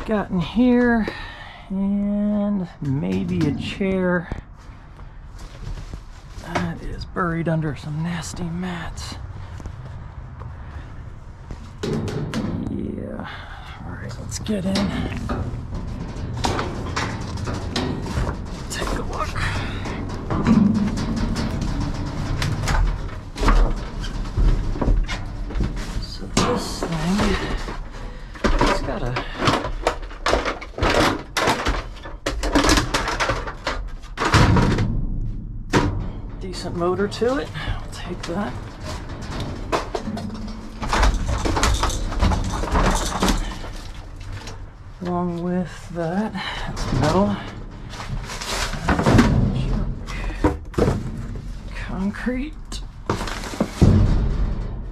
got in here, and maybe a chair that is buried under some nasty mats. Yeah, all right, let's get in. Take a look. So this thing, it's got a decent motor to it. I'll take that. Along with that, it's metal. Concrete.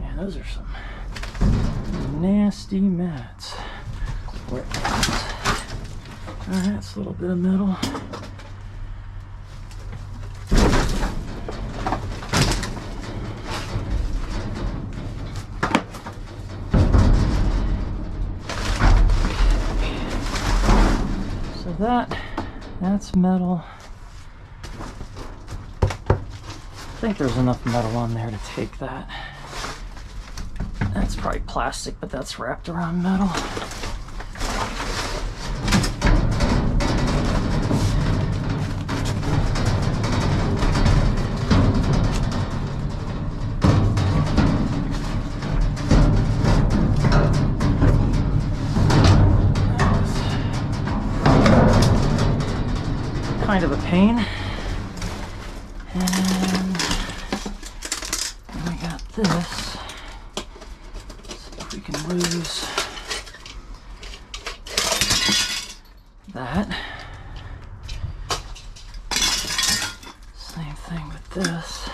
Man, those are some nasty mats. Alright, it's a little bit of metal. So that's metal. I think there's enough metal on there to take that. That's probably plastic, but that's wrapped around metal. Kind of a pain. And we got this. See if we can lose that. Same thing with this.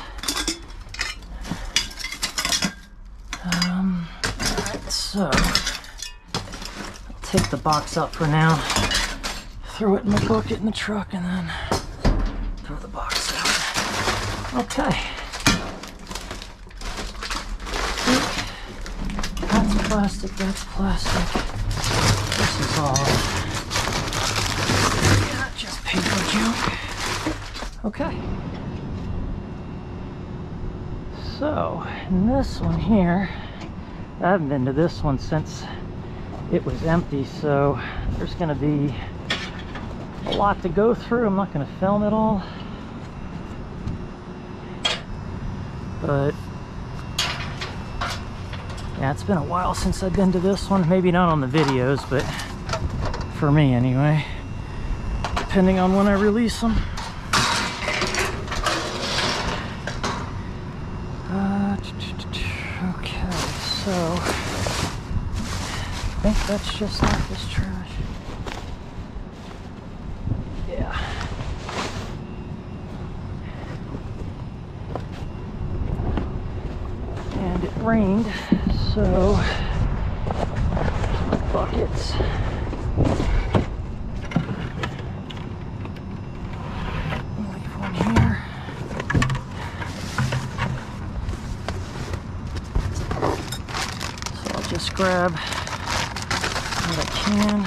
Alright, so I'll take the box out for now. Throw it in the bucket in the truck and then throw the box out. Okay. That's plastic, that's plastic. This is all just paper junk. Okay. So, in this one here, I haven't been to this one since it was empty, so there's going to be a lot to go through. I'm not going to film it all, but yeah, it's been a while since I've been to this one. Maybe not on the videos, but for me anyway, depending on when I release them. Okay, so I think that's just like this trash. And it rained, so buckets. Leave one here. So I'll just grab what I can.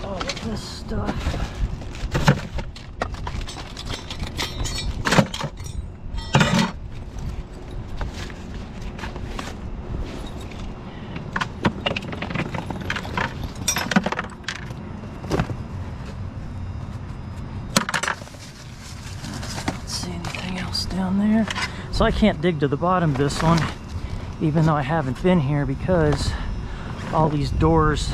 All of this stuff. Down there, so I can't dig to the bottom of this one, even though I haven't been here, because all these doors,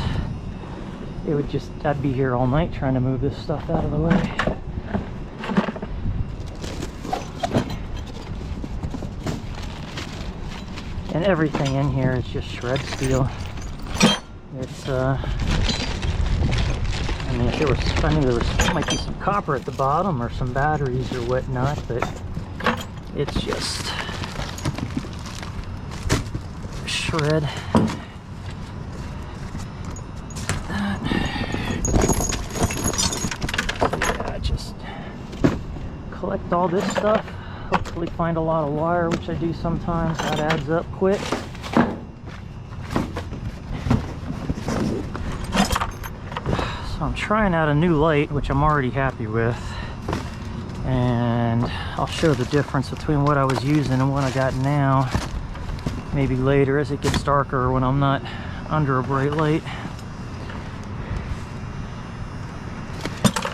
it would just, I'd be here all night trying to move this stuff out of the way. And everything in here is just shred steel. It's I mean, if there was, I knew there might be some copper at the bottom or some batteries or whatnot, but it's just shred. That. Yeah, just collect all this stuff. Hopefully find a lot of wire, which I do sometimes. That adds up quick. So I'm trying out a new light, which I'm already happy with, and I'll show the difference between what I was using and what I got now, maybe later as it gets darker when I'm not under a bright light.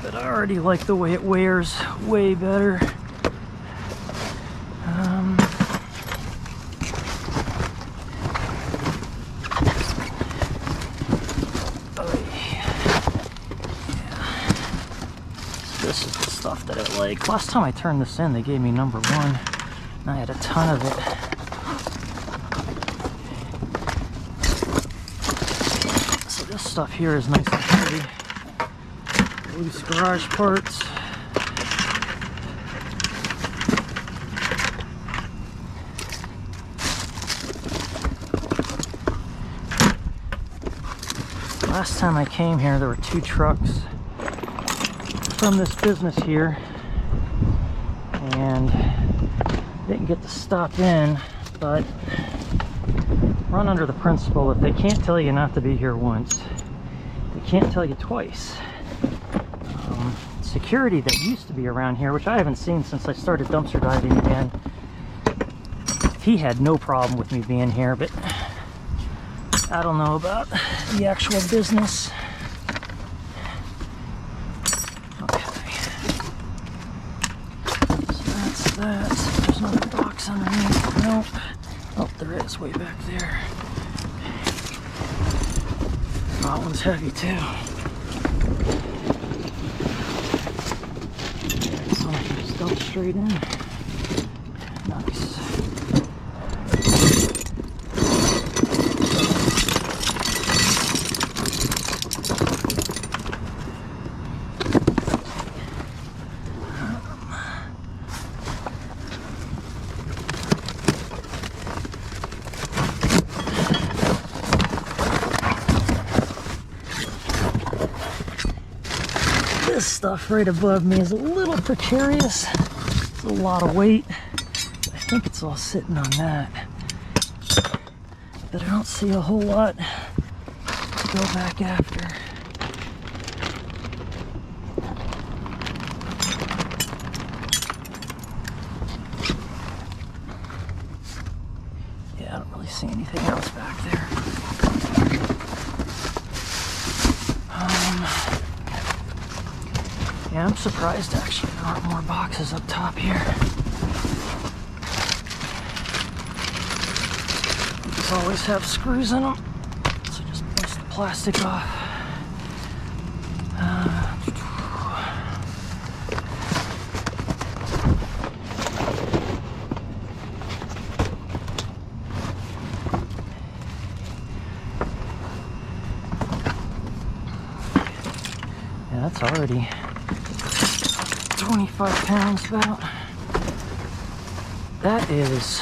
But I already like the way it wears way better. This is the stuff that I like. Last time I turned this in, they gave me number 1, and I had a ton of it. So this stuff here is nice and heavy. Loose garage parts. Last time I came here, there were 2 trucks from this business here, and didn't get to stop in, but run under the principle that they can't tell you not to be here once, they can't tell you twice. Security that used to be around here, which I haven't seen since I started dumpster diving again, he had no problem with me being here, but I don't know about the actual business. That. There's another box underneath. Nope. Oh, there is, way back there. That one's heavy too. So I can just dump straight in. Nice. This stuff right above me is a little precarious. It's a lot of weight. I think it's all sitting on that. But I don't see a whole lot to go back after. Yeah, I don't really see anything else back there. Yeah, I'm surprised actually there aren't more boxes up top here. These always have screws in them, so just bust the plastic off. Yeah, that's already 25 pounds about. That is,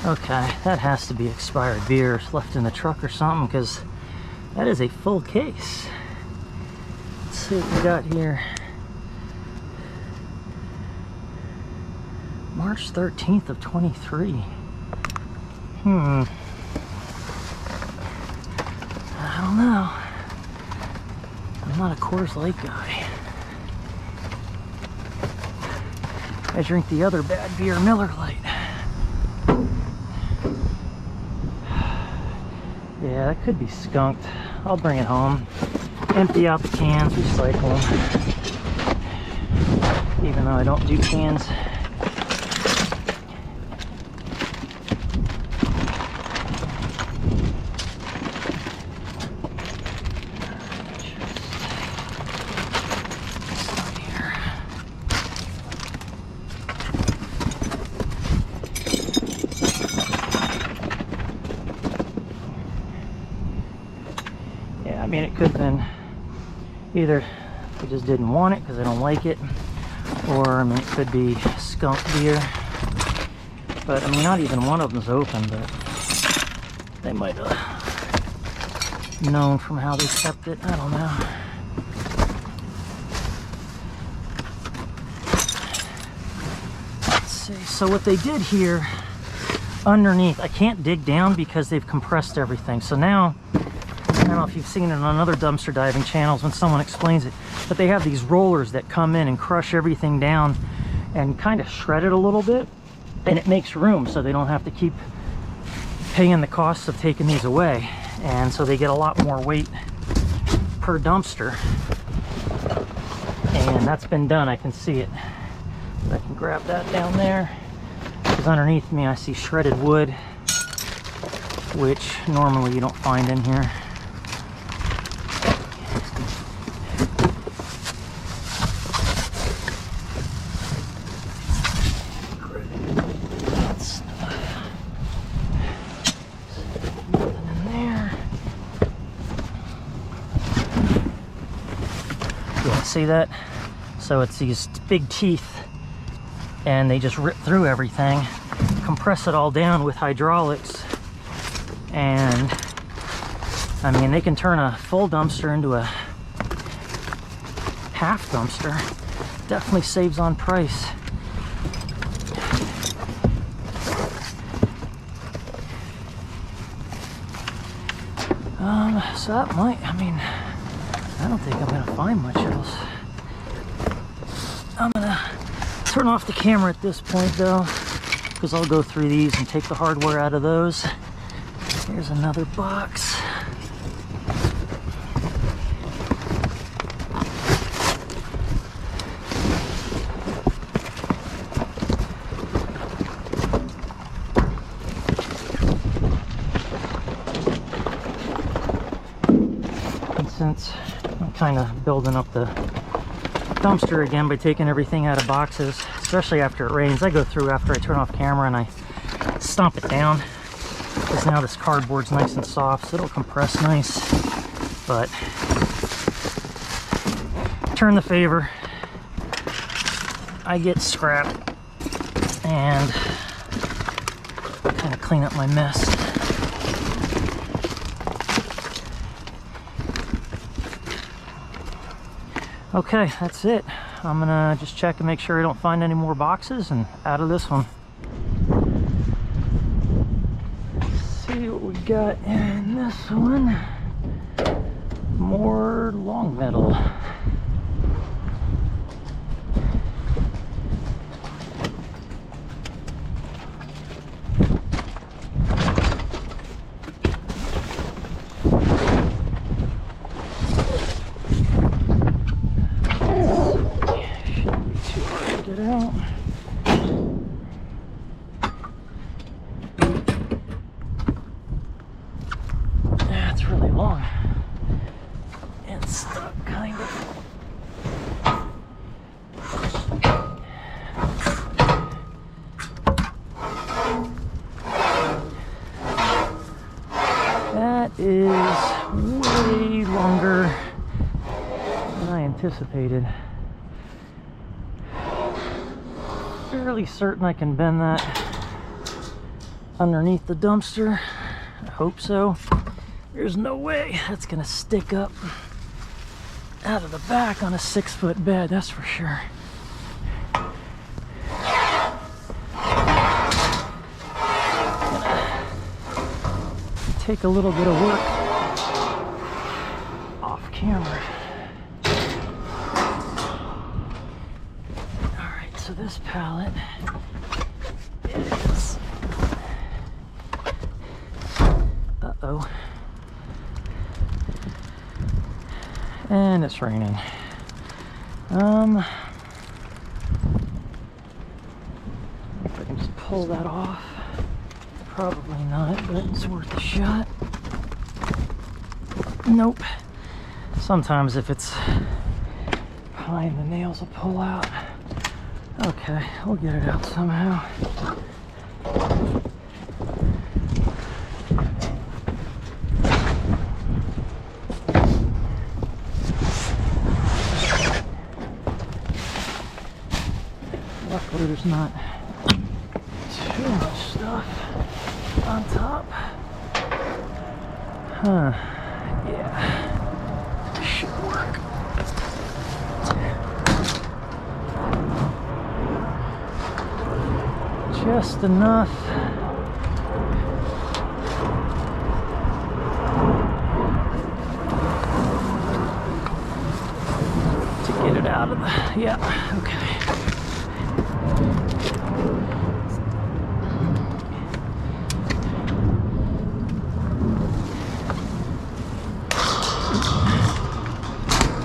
okay, that has to be expired beer left in the truck or something, because that is a full case. Let's see what we got here. March 13th of 23. I don't know. I'm not a Coors Light guy. I drink the other bad beer, Miller Lite. Yeah, that could be skunked. I'll bring it home, empty out the cans, recycle them. Even though I don't do cans. I mean, it could have been either they just didn't want it because they don't like it, or I mean, it could be skunk beer. But I mean, not even one of them's open, but they might have known from how they kept it. I don't know. Let's see. So what they did here underneath, I can't dig down because they've compressed everything. So now I don't know if you've seen it on other dumpster diving channels when someone explains it, but they have these rollers that come in and crush everything down and kind of shred it a little bit, and it makes room so they don't have to keep paying the costs of taking these away, and so they get a lot more weight per dumpster. And that's been done. I can see it. I can grab that down there, because underneath me I see shredded wood, which normally you don't find in here. See that? So it's these big teeth, and they just rip through everything, compress it all down with hydraulics, and I mean, they can turn a full dumpster into a half dumpster. Definitely saves on price. So that might, I mean, I don't think I'm gonna find much else. I'm gonna turn off the camera at this point though, because I'll go through these and take the hardware out of those. Here's another box. And since I'm kind of building up the dumpster again by taking everything out of boxes, especially after it rains, I go through after I turn off camera and I stomp it down, because now this cardboard's nice and soft, so it'll compress nice. But turn the favor, I get scrap and kind of clean up my mess. Okay, that's it. I'm gonna just check and make sure I don't find any more boxes and out of this one. Let's see what we got in this one. More long metal. Is way longer than I anticipated. Fairly certain I can bend that underneath the dumpster. I hope so. There's no way that's gonna stick up out of the back on a 6-foot bed, that's for sure. Take a little bit of work off camera. Alright, so this pallet is, uh-oh, and it's raining. If I can just pull that off. Probably not, but it's worth a shot. Nope. Sometimes if it's behind, the nails will pull out. Okay, we'll get it out somehow. Luckily there's not too much stuff on top. Huh. Yeah. Should work. Just enough. Yeah, okay.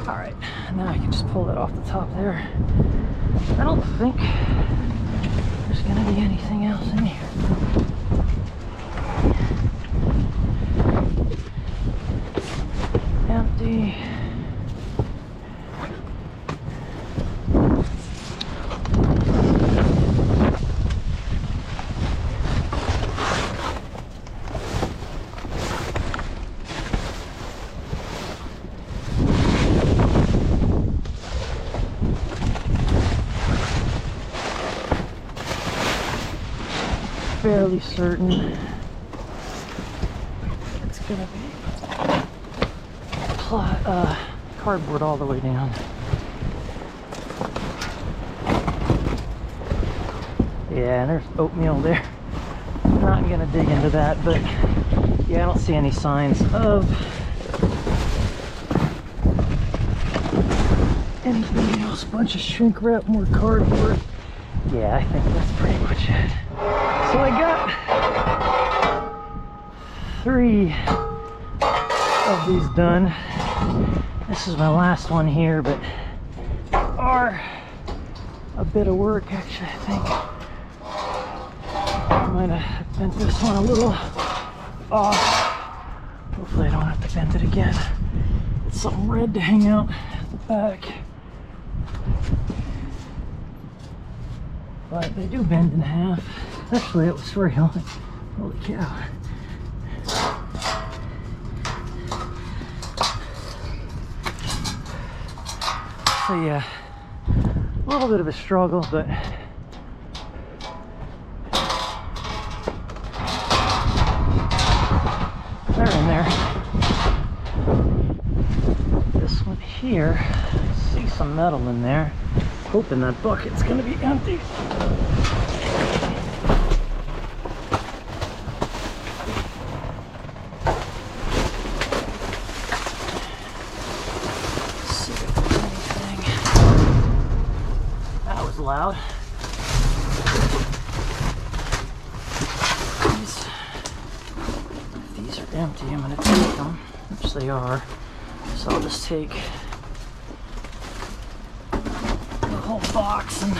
Alright, now I can just pull that off the top there. I don't think there's gonna be anything else in here. Empty. Fairly certain it's gonna be cardboard all the way down. Yeah, and there's oatmeal there. I'm not gonna dig into that, but yeah, I don't see any signs of anything else. Bunch of shrink wrap, more cardboard. Yeah, I think that's pretty much it. So I got 3 of these done. This is my last one here, but are a bit of work actually. I think I might have bent this one a little off. Hopefully I don't have to bend it again. It's something red to hang out at the back. But they do bend in half. Actually, it was real. Holy cow. So yeah, a little bit of a struggle, but they're in there. This one here, I see some metal in there. Hoping that bucket's gonna be empty. Loud. These are empty. I'm going to take them, which they are. So I'll just take the whole box and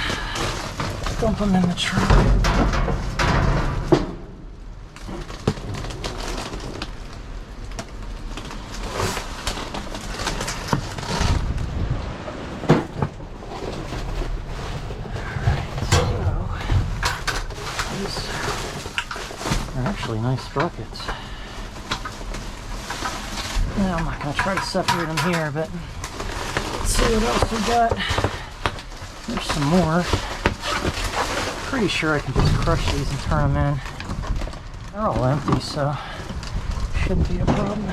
dump them in the trunk. Nice sprockets. Now I'm not going to try to separate them here, but let's see what else we got. There's some more. Pretty sure I can just crush these and turn them in. They're all empty, so shouldn't be a problem.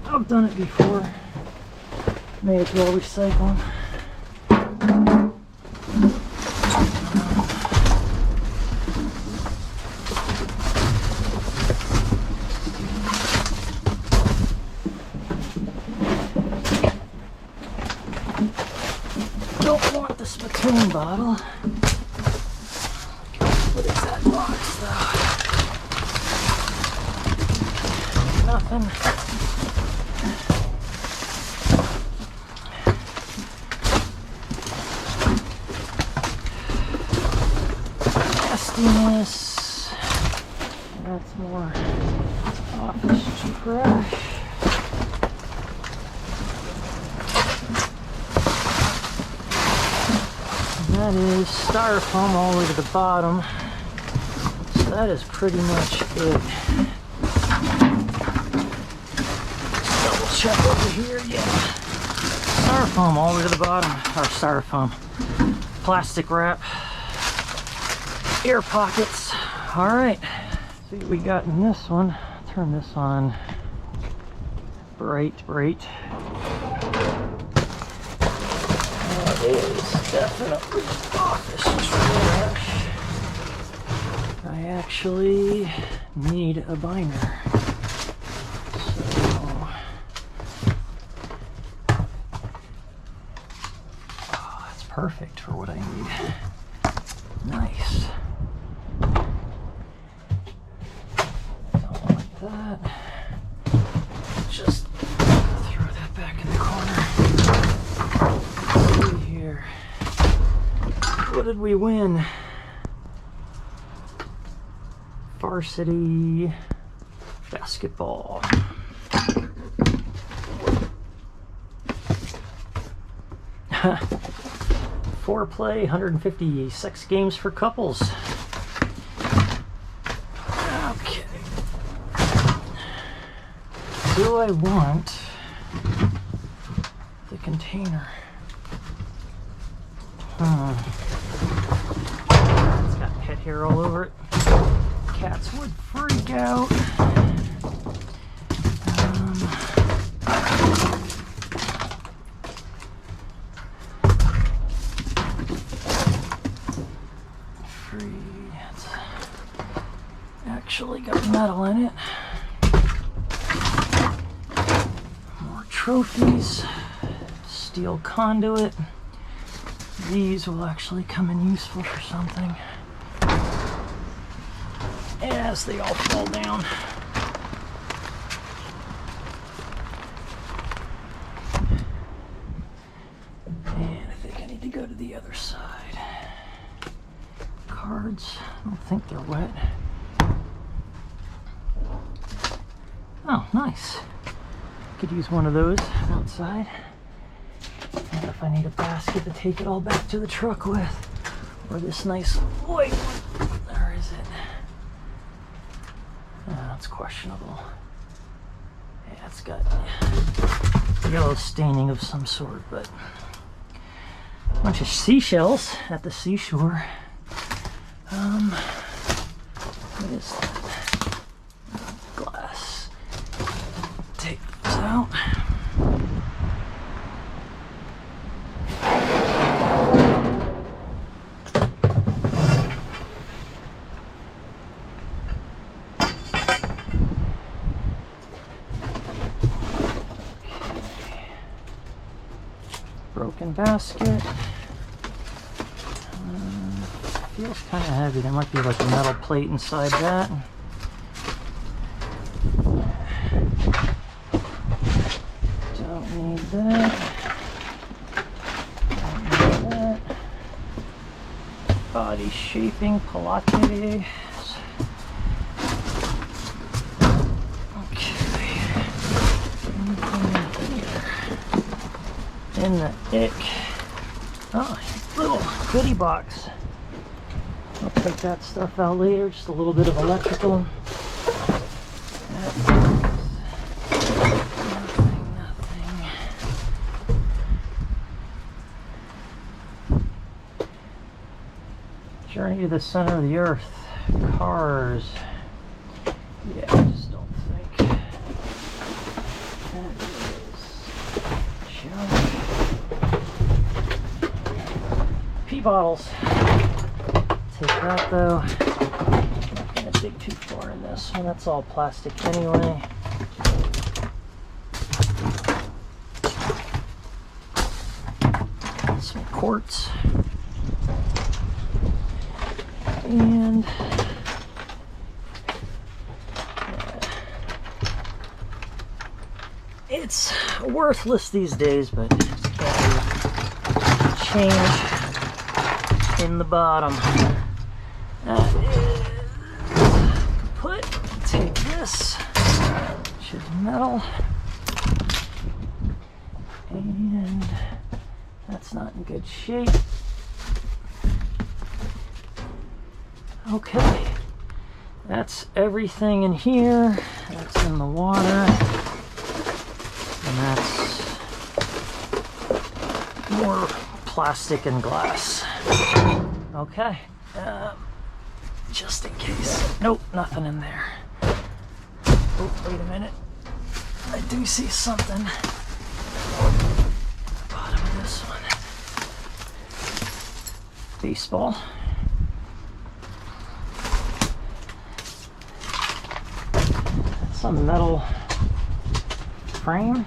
I've done it before. May as well recycle them. Spittoon bottle. What is that box though? Nothing. Nastiness. That's more office trash. That is styrofoam all the way to the bottom. So that is pretty much it. Double check over here, yeah. Styrofoam all the way to the bottom. Or styrofoam. Plastic wrap. Air pockets. Alright. See what we got in this one. Turn this on. Bright. It is definitely office trash. I actually need a binder. So, perfect for what I need. Nice. Don't like that. Just throw that back in the corner. Let's see here. What did we win? Varsity basketball. Foreplay, 150 sex games for couples. Okay. Do I want the container? It's got pet hair all over it. Cats would freak out. It's actually got metal in it. More trophies. Steel conduit. These will actually come in useful for something. As they all fall down. And I think I need to go to the other side. Cards. I don't think they're wet. Oh, nice. Could use one of those outside. And if I need a basket to take it all back to the truck with. Or this nice white one. Where is it? That's questionable. Yeah, it's got yellow staining of some sort, but a bunch of seashells at the seashore. What is that? Glass. Take those out. Broken basket. Feels kind of heavy. There might be like a metal plate inside that. Don't need that. Don't need that. Body shaping pilates. Okay. Anything here? In the ick. Oh, little goodie box. I'll take that stuff out later, just a little bit of electrical. Nothing. Journey to the center of the earth. Cars. Yeah, I just don't think. That is junk. Pee bottles. Take that though. I'm not gonna dig too far in this one. That's all plastic anyway. Some quartz. And it's worthless these days, but change in the bottom. That is kaput. Take this, which is metal, and that's not in good shape. Okay, that's everything in here. That's in the water, and that's more plastic and glass. Okay, just in case. Nope, nothing in there. Oh, wait a minute. I do see something. Bottom of this one. Baseball. Some metal frame.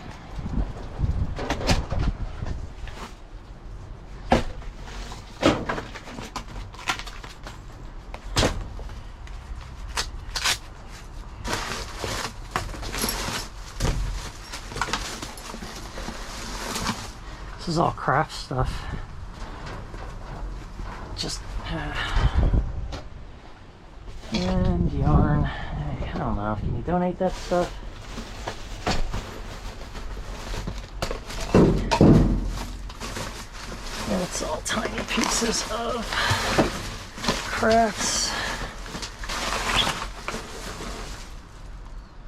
This is all craft stuff. Just and yarn. Hey, I don't know. Can you donate that stuff? And it's all tiny pieces of crafts.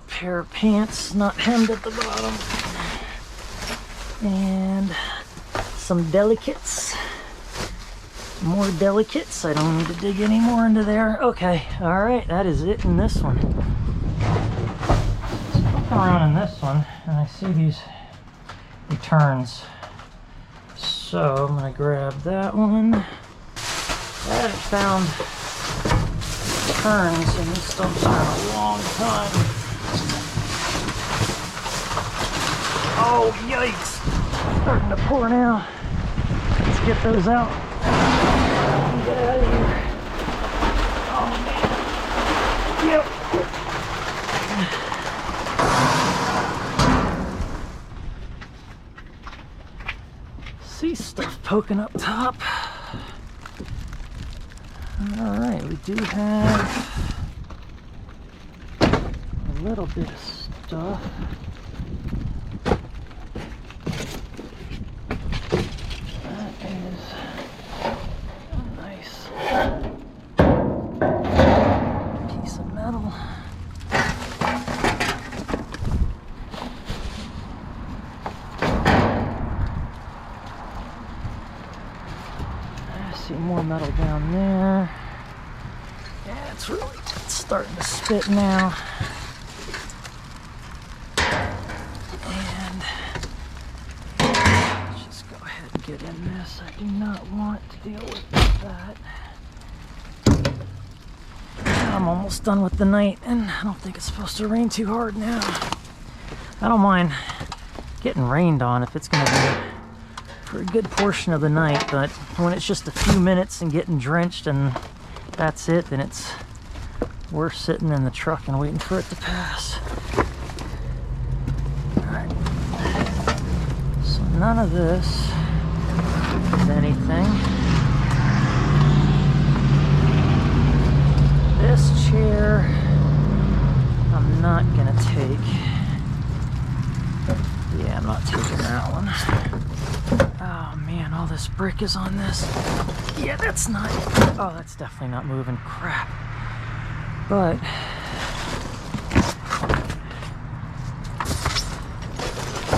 Pair of pants, not hemmed at the bottom. And some delicates. More delicates. I don't need to dig any more into there. Okay, alright, that is it in this one. So looking around in this one, and I see these returns. So I'm going to grab that one. I haven't found returns in this dumpster in a long time. Oh, yikes! Starting to pour now. Let's get those out. Get out of here. Oh man. Yep. See stuff poking up top. Alright, we do have a little bit of stuff. That is a nice piece of metal. I see more metal down there. Yeah, it's really starting to spit now. Get in this. I do not want to deal with that. I'm almost done with the night, and I don't think it's supposed to rain too hard now. I don't mind getting rained on if it's going to be for a good portion of the night, but when it's just a few minutes and getting drenched and that's it, then it's worth sitting in the truck and waiting for it to pass. Alright. So none of this anything. This chair I'm not gonna take. Yeah, I'm not taking that one. Oh man, all this brick is on this. Yeah, that's not. Oh, that's definitely not moving. Crap. But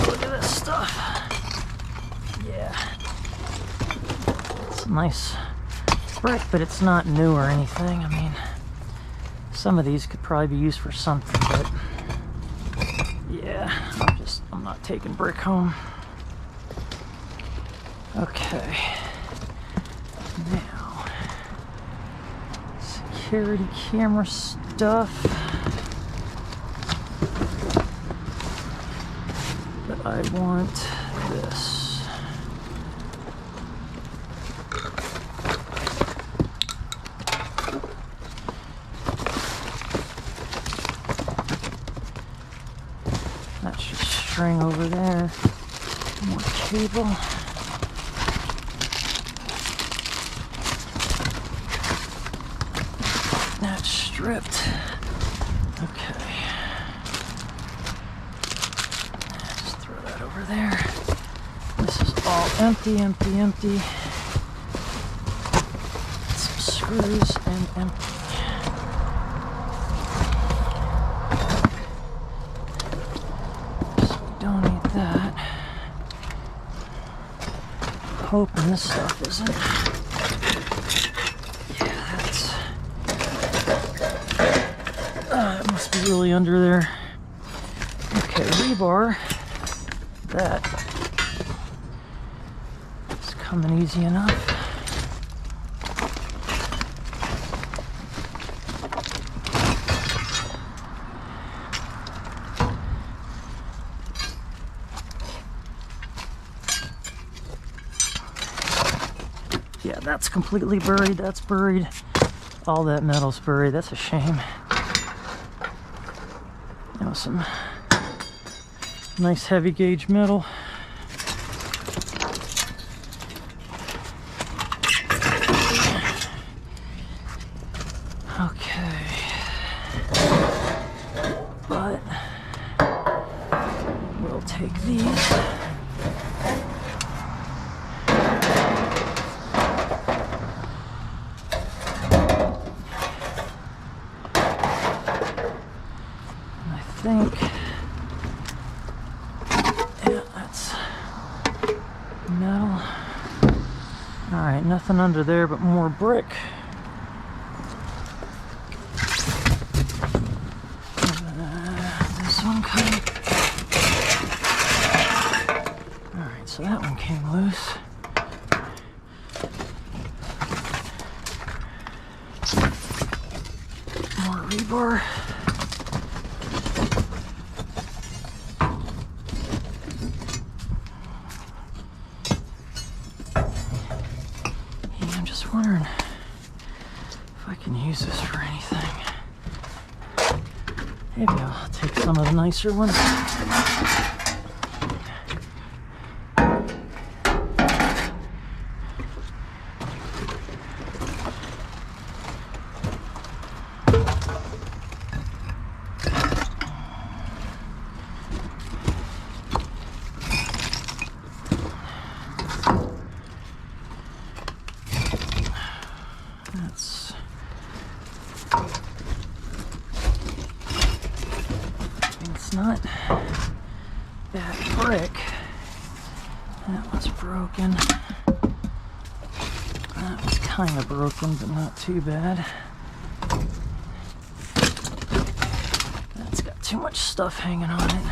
look at this stuff. Yeah. Nice brick, but it's not new or anything. I mean, some of these could probably be used for something, but yeah, I'm not taking brick home. Okay, now security camera stuff, but I want this. String over there, more cable. That's stripped. Okay. Just throw that over there. This is all empty, empty, empty. Some screws and empty. That. Hoping this stuff isn't. Yeah, that's. It must be really under there. Okay, rebar. That is coming easy enough. Yeah, that's completely buried. That's buried. All that metal's buried. That's a shame. You know, some nice heavy gauge metal. but we'll take these. I think, yeah, that's metal. All right, nothing under there but more brick. This one coming. All right, so that one came loose. More rebar. Wondering if I can use this for anything. Maybe I'll take some of the nicer ones. It's not bad brick. That one's broken. That was kind of broken, but not too bad. That's got too much stuff hanging on it.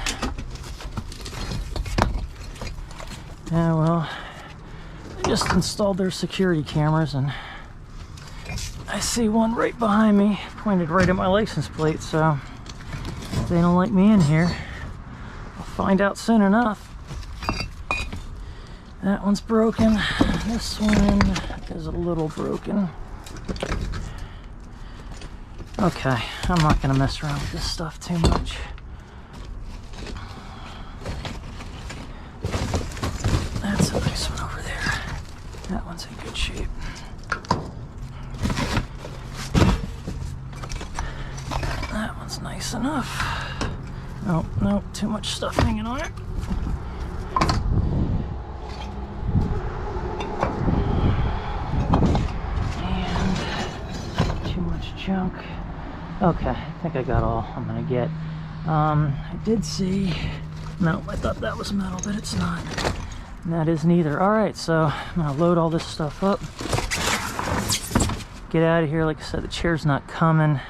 Yeah, well, they just installed their security cameras, and I see one right behind me, pointed right at my license plate, so if they don't like me in here, I'll find out soon enough. That one's broken. This one is a little broken. Okay, I'm not gonna mess around with this stuff too much. That's a nice one over there. That one's in good shape. That one's nice enough. Oh, no, too much stuff hanging on it. And too much junk. Okay, I think I got all I'm gonna get. I did see, no, I thought that was metal, but it's not. And that is neither. All right, so I'm gonna load all this stuff up. Get out of here. Like I said, the chair's not coming.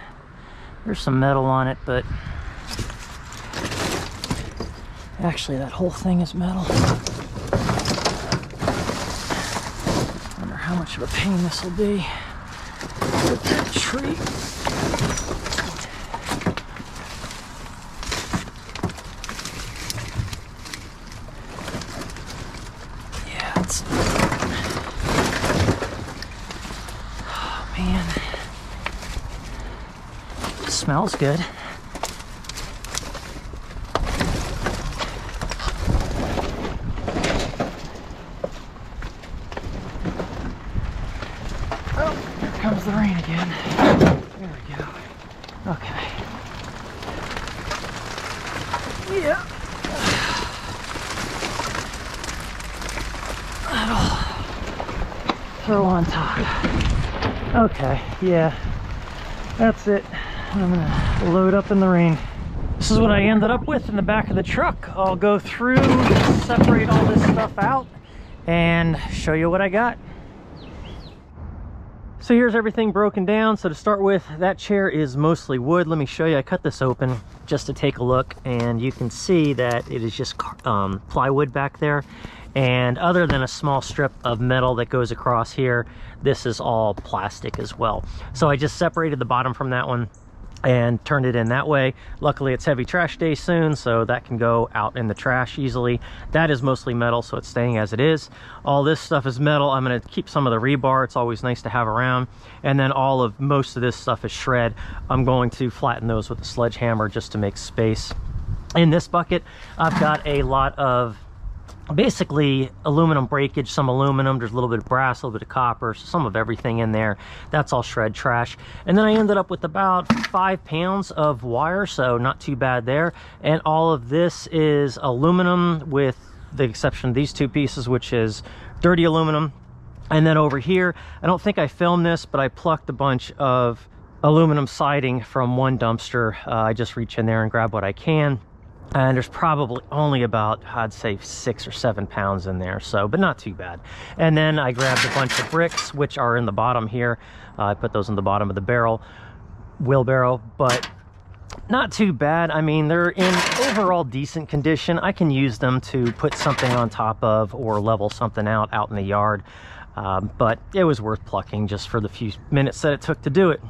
There's some metal on it, but actually that whole thing is metal. Wonder how much of a pain this will be with that tree. Yeah, it's, oh man, it smells good. Comes the rain again. There we go. Okay. Yeah. That'll throw on top. Okay, yeah. That's it. I'm gonna load up in the rain. This is what I ended up with in the back of the truck. I'll go through, separate all this stuff out, and show you what I got. So here's everything broken down. So to start with, that chair is mostly wood. Let me show you. I cut this open just to take a look, and you can see that it is just plywood back there. And other than a small strip of metal that goes across here, this is all plastic as well. So I just separated the bottom from that one and turned it in that way. Luckily it's heavy trash day soon, so that can go out in the trash easily. That is mostly metal, so it's staying as it is. All this stuff is metal. I'm going to keep some of the rebar. It's always nice to have around. And then most of this stuff is shred. I'm going to flatten those with a sledgehammer just to make space. In this bucket, I've got a lot of basically aluminum breakage, some aluminum, there's a little bit of brass, a little bit of copper, so some of everything in there. That's all shred trash. And then I ended up with about 5 pounds of wire, so not too bad there. And all of this is aluminum, with the exception of these two pieces, which is dirty aluminum. And then over here, I don't think I filmed this, but I plucked a bunch of aluminum siding from one dumpster. I just reach in there and grab what I can. And there's probably only about, I'd say, 6 or 7 pounds in there, so, but not too bad. And then I grabbed a bunch of bricks, which are in the bottom here. I put those in the bottom of the wheelbarrow, but not too bad. I mean, they're in overall decent condition. I can use them to put something on top of or level something out in the yard. But it was worth plucking just for the few minutes that it took to do it.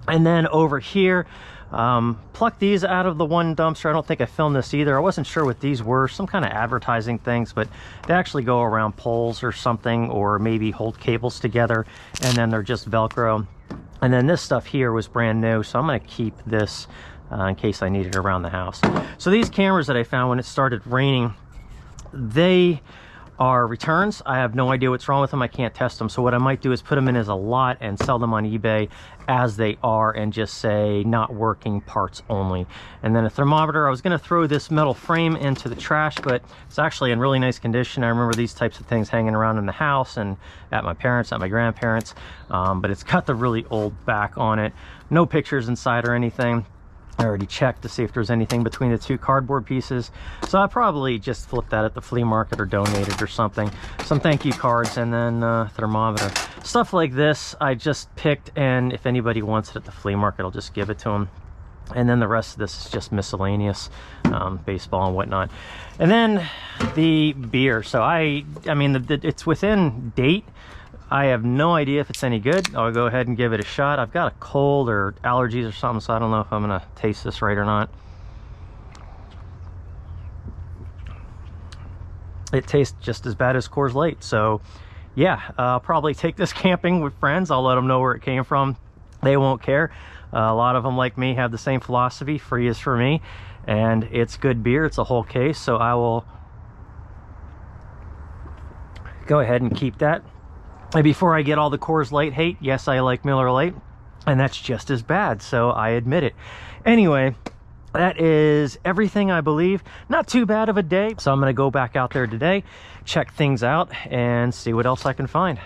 And then over here, pluck these out of the one dumpster. I don't think I filmed this either. I wasn't sure what these were, some kind of advertising things, but they actually go around poles or something, or maybe hold cables together, and then they're just Velcro. And then this stuff here was brand new, so I'm going to keep this in case I need it around the house. So these cameras that I found when it started raining, they are returns. I have no idea what's wrong with them. I can't test them. So what I might do is put them in as a lot and sell them on eBay as they are, and just say not working, parts only. And then a thermometer. I was going to throw this metal frame into the trash, but it's actually in really nice condition. I remember these types of things hanging around in the house and at my parents, at my grandparents, but it's got the really old back on it. No pictures inside or anything. I already checked to see if there's anything between the two cardboard pieces, so I probably just flip that at the flea market or donate it or something. Some thank you cards, and then thermometer. Stuff like this I just picked, and if anybody wants it at the flea market, I'll just give it to them. And then the rest of this is just miscellaneous, baseball and whatnot. And then the beer. So I mean, it's within date. I have no idea if it's any good. I'll go ahead and give it a shot. I've got a cold or allergies or something, so I don't know if I'm gonna taste this right or not. It tastes just as bad as Coors Light. So yeah, I'll probably take this camping with friends. I'll let them know where it came from. They won't care. A lot of them, like me, have the same philosophy. Free is for me. And it's good beer. It's a whole case. So I will go ahead and keep that. And before I get all the Coors Light hate, yes, I like Miller Lite, and that's just as bad, so I admit it. Anyway, that is everything, I believe. Not too bad of a day, so I'm going to go back out there today, check things out, and see what else I can find.